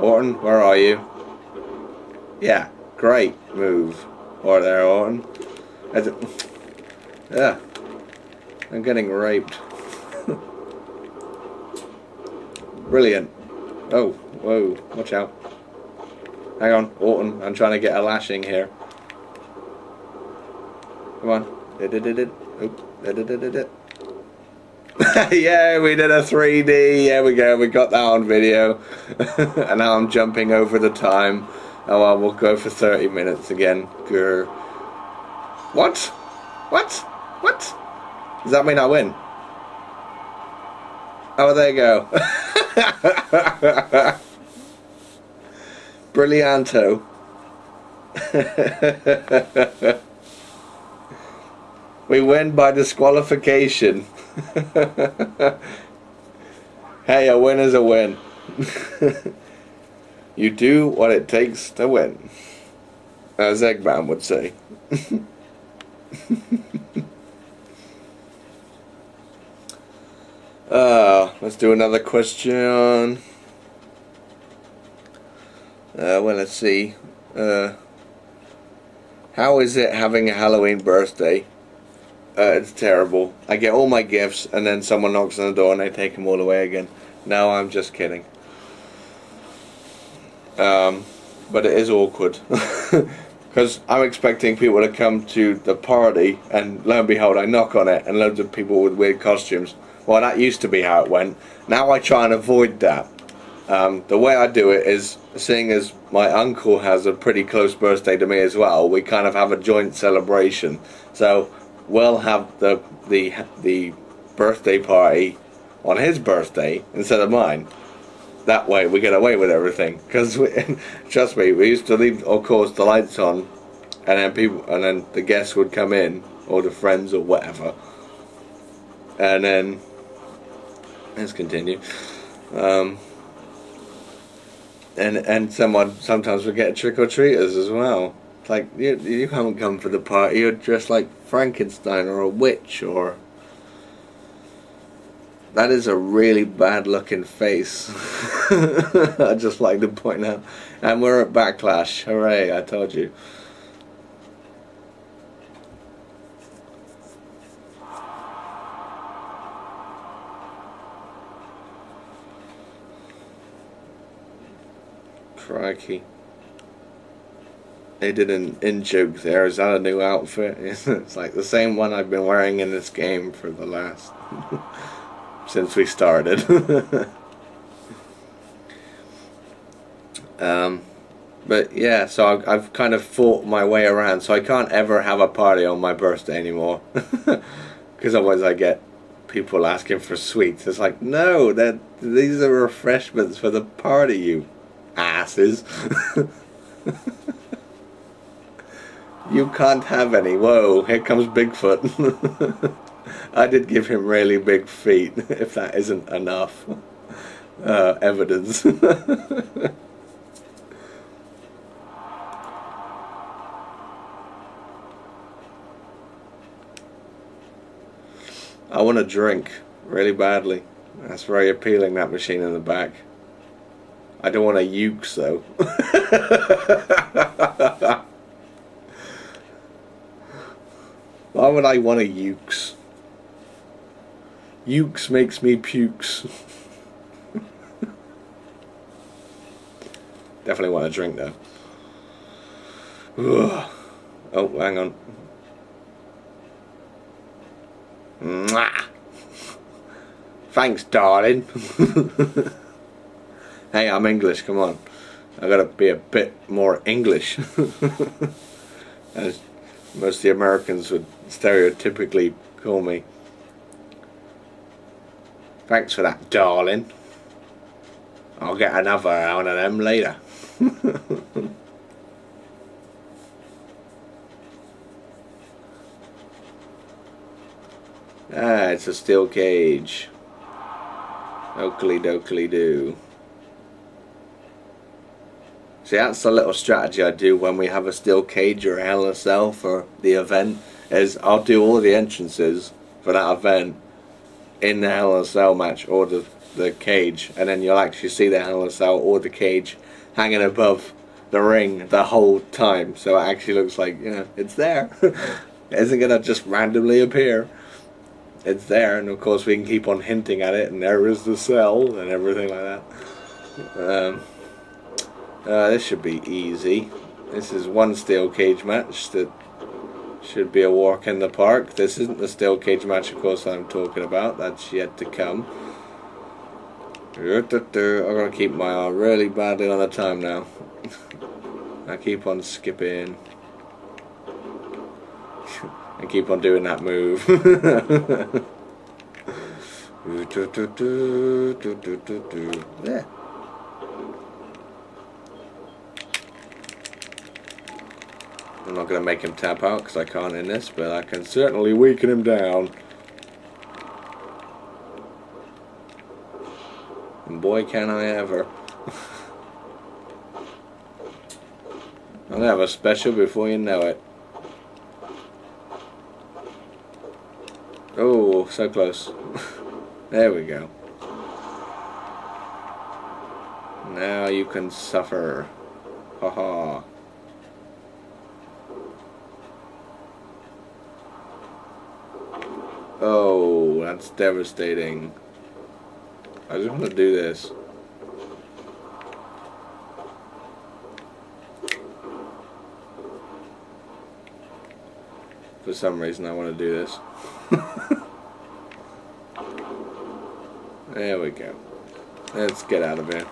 Orton, where are you? Yeah, great move. Or there, Orton. Yeah, I'm getting raped. Brilliant. Oh, whoa, watch out. Hang on, Orton, I'm trying to get a lashing here. Come on. Yeah, we did a 3D. There we go, we got that on video. And now I'm jumping over the time. Oh well, we'll go for 30 minutes again. Grr. What? What? What? Does that mean I win? Oh, there you go. Brillianto. We win by disqualification. Hey, a win is a win. You do what it takes to win, as Eggman would say. Let's do another question. Well, let's see. How is it having a Halloween birthday? It's terrible. I get all my gifts and then someone knocks on the door and they take them all away again. No, I'm just kidding. But it is awkward. Because I'm expecting people to come to the party and lo and behold I knock on it and loads of people with weird costumes. Well, that used to be how it went. Now I try and avoid that. The way I do it is, seeing as my uncle has a pretty close birthday to me as well, we kind of have a joint celebration. So we'll have the birthday party on his birthday instead of mine. That way we get away with everything. Because trust me, we used to leave, of course, the lights on, and then the guests would come in, or the friends or whatever, and then let's continue. And someone sometimes would get trick-or-treaters as well. It's like, you haven't come for the party, you're dressed like Frankenstein or a witch, or... That is a really bad looking face. I'd just like to point out. And we're at Backlash. Hooray, I told you. Crikey. They did an in-joke there. Is that a new outfit? It's like the same one I've been wearing in this game for the last... since we started. But yeah, so I've kind of fought my way around, so I can't ever have a party on my birthday anymore. Because otherwise I get people asking for sweets. It's like, no, these are refreshments for the party, you asses. You can't have any. Whoa, here comes Bigfoot. I did give him really big feet, if that isn't enough evidence. I want a drink really badly. That's very appealing, that machine in the back. I don't want a ukes though. Why would I want a ukes? Ukes makes me pukes. Definitely want a drink though. Ugh. Oh, hang on. Mwah. Thanks, darling. Hey, I'm English, come on. I gotta be a bit more English. As most of the Americans would stereotypically call me. Thanks for that, darling. I'll get another one of them later. Ah, it's a steel cage. Oakley dokley do. See, that's the little strategy I do when we have a steel cage or a Hell in a Cell for the event, is I'll do all the entrances for that event in the Hell in a Cell match, or the the cage, and then you'll actually see the Hell in a Cell or the cage hanging above the ring the whole time, so it actually looks like, you know, it's there. It isn't gonna just randomly appear. It's there, and of course we can keep on hinting at it, and there is the cell and everything like that. This should be easy. This is one steel cage match that should be a walk in the park. This isn't the steel cage match, of course, I'm talking about. That's yet to come. I'm going to keep my eye really badly on the time now. I keep on skipping. I keep on doing that move. There. I'm not going to make him tap out because I can't in this, but I can certainly weaken him down. And boy, can I ever. I'm going to have a special before you know it. Oh, so close. There we go. Now you can suffer. Haha. Oh, that's devastating. I just want to do this. For some reason I want to do this. There we go. Let's get out of here.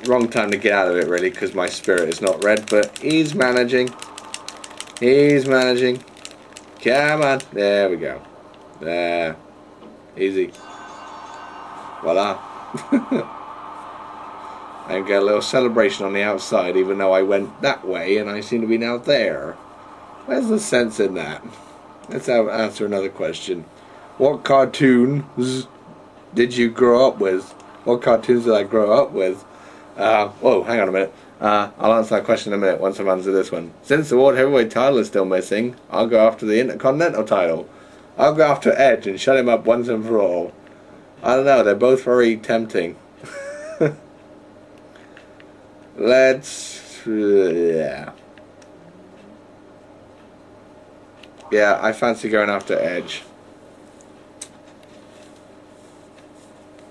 Wrong time to get out of it really, because my spirit is not red, but he's managing. He's managing. Come on. There we go. There. Easy. Voila. And get a little celebration on the outside, even though I went that way and I seem to be now there. Where's the sense in that? Let's answer another question. What cartoons did you grow up with? What cartoons did I grow up with? Whoa, hang on a minute. I'll answer that question in a minute once I've answered this one. Since the World Heavyweight title is still missing, I'll go after the Intercontinental title. I'll go after Edge and shut him up once and for all. I don't know, they're both very tempting. Let's... yeah. Yeah, I fancy going after Edge.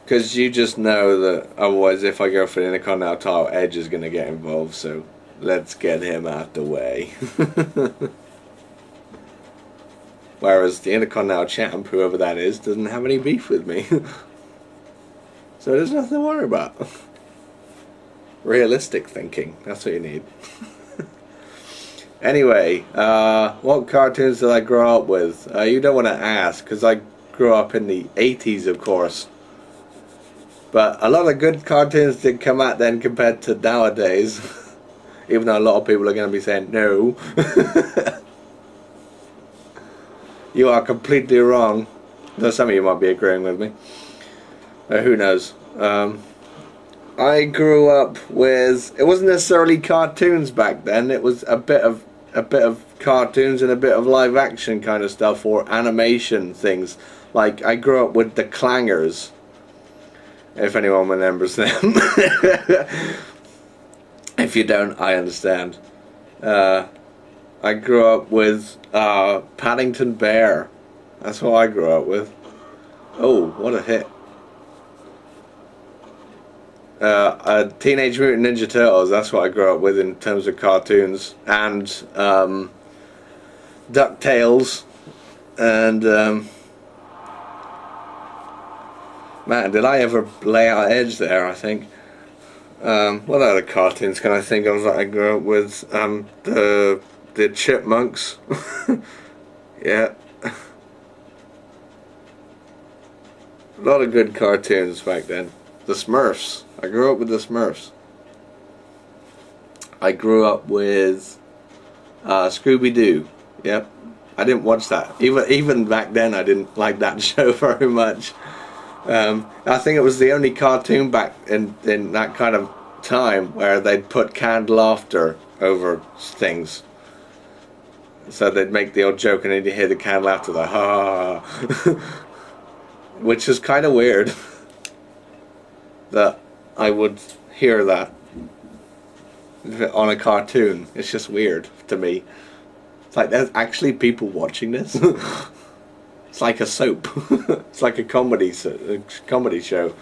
Because you just know that otherwise if I go for the Intercontinental title, Edge is going to get involved, so let's get him out the way. Whereas the Intercontinental champ, whoever that is, doesn't have any beef with me. So there's nothing to worry about. Realistic thinking, that's what you need. Anyway, what cartoons did I grow up with? You don't want to ask, because I grew up in the 80s, of course. But a lot of good cartoons did come out then compared to nowadays. Even though a lot of people are going to be saying no. You are completely wrong. Though some of you might be agreeing with me. Who knows? I grew up with... It wasn't necessarily cartoons back then. It was a bit of cartoons and a bit of live action kind of stuff, or animation things. Like I grew up with the Clangers. If anyone remembers them. If you don't, I understand. I grew up with Paddington Bear. That's what I grew up with. Oh, what a hit. Teenage Mutant Ninja Turtles, that's what I grew up with in terms of cartoons. And DuckTales. And... man, did I ever lay out Edge there, I think. What other cartoons can I think of that I grew up with? The Chipmunks. Yeah. A lot of good cartoons back then. The Smurfs. I grew up with the Smurfs. I grew up with Scooby-Doo. Yep. I didn't watch that. Even back then I didn't like that show very much. I think it was the only cartoon back in that kind of time where they'd put canned laughter over things. So they'd make the old joke and then you hear the canned laughter like, ha ha ha. which is kind of weird that I would hear that on a cartoon. It's just weird to me. It's like there's actually people watching this. It's like a soap. It's like a comedy show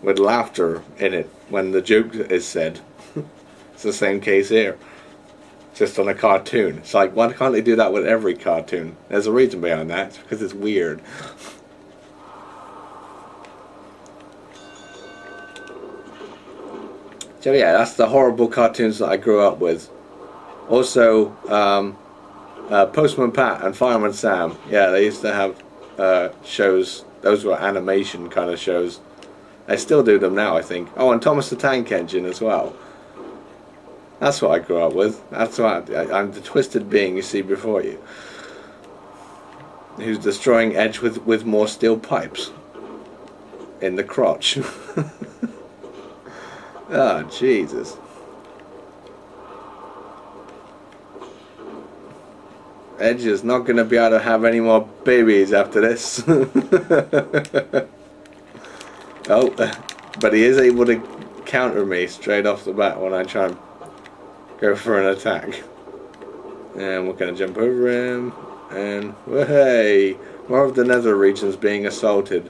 with laughter in it when the joke is said. It's the same case here, just on a cartoon. It's like, why can't they do that with every cartoon? There's a reason behind that. It's because it's weird. So yeah, that's the horrible cartoons that I grew up with. Also, Postman Pat and Fireman Sam. Yeah, they used to have shows. Those were animation kind of shows. They still do them now, I think. Oh, and Thomas the Tank Engine as well. That's what I grew up with. That's what I'm the twisted being you see before you, who's destroying Edge with more steel pipes in the crotch. Oh, Jesus. Edge is not going to be able to have any more babies after this. Oh, but he is able to counter me straight off the bat when I try and go for an attack. And we're going to jump over him. And, hey, more of the nether regions being assaulted.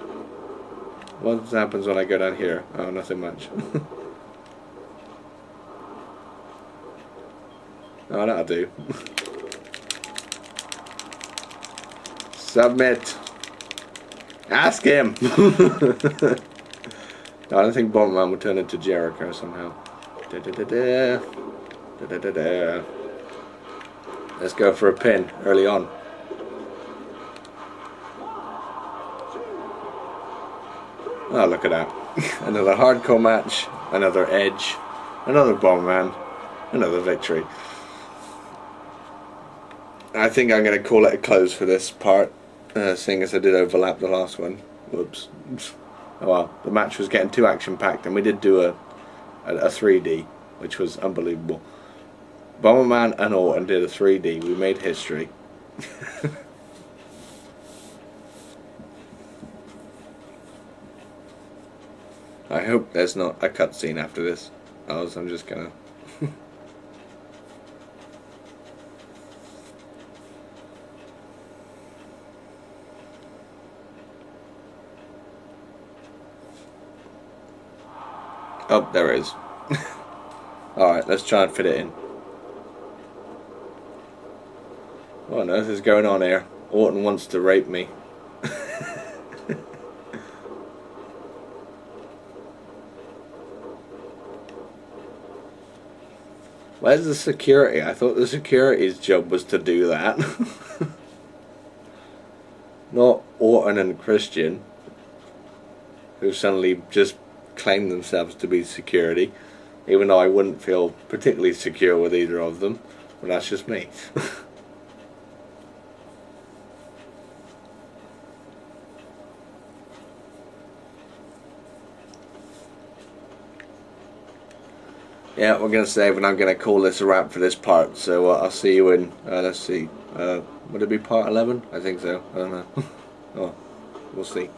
What happens when I go down here? Oh, nothing much. Oh, that'll do. Submit. Ask him. No, I don't think Bomberman will turn into Jericho somehow. Let's go for a pin early on. Oh, look at that. Another hardcore match, another Edge, another Bomberman, another victory. I think I'm going to call it a close for this part, seeing as I did overlap the last one. Whoops. Oh well, the match was getting too action-packed, and we did do a 3D, which was unbelievable. Bomberman and Orton did a 3D. We made history. I hope there's not a cutscene after this, else I'm just gonna... Oh, there is. Alright, let's try and fit it in. What on earth is going on here? Orton wants to rape me. Where's the security? I thought the security's job was to do that. Not Orton and Christian, who suddenly just claim themselves to be security, even though I wouldn't feel particularly secure with either of them. But that's just me. Yeah, we're going to save, and I'm going to call this a wrap for this part. So I'll see you in, let's see, would it be part 11? I think so. I don't know. Oh, we'll see.